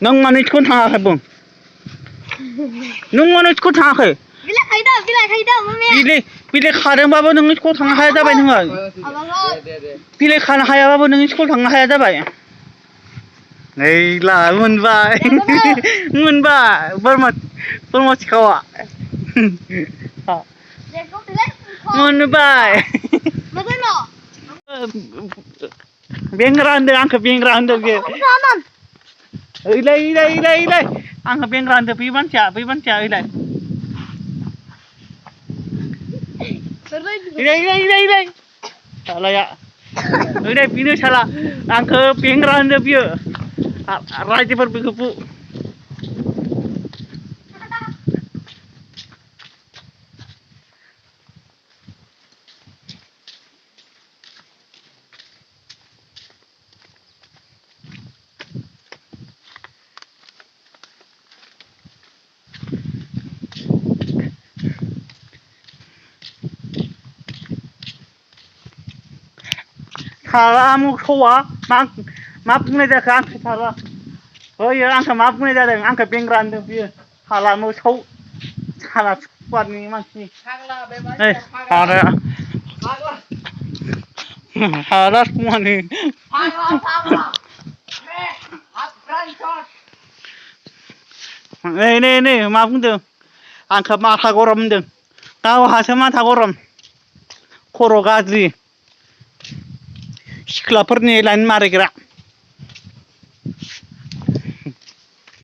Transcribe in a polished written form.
नों मानो स्कुल थाङाखै बुं नों मानो स्कुल थाङाखै बिलाइ खादोंबाबो नों स्कुल थांनो हाया जाबाय नोङो बिलाइ खानो हायाबाबो नों स्कुल थांनो हाया जाबाय नै ला मोनबाय मोनबाय बोरमा सिखावा मोनबाय बेंग्रा होनदों आंखौ बेंग्रा होनदों बे ओइलाय आंखौ बेंग्रा होनदों बै मानसिया ओइलाय सालाया ओइलाय बेनो साला आंखौ बेंग्रा होनदों बियो रायजोफोर बेखौ साला मोसौआ मा बुंनाय जाखो आंखौ साला होयो आंखौ मा बुंनाय जादों आंखौ बेंग्रा होनदों बियो साला मोसौ साला सुवारनि मानसि हाला समानि नै मा बुंदों आंखौ माथा गरम होनदों गावहासो माथा गरम खर' गाज्रि सिख्लाफोरनि लाइन मारिग्रा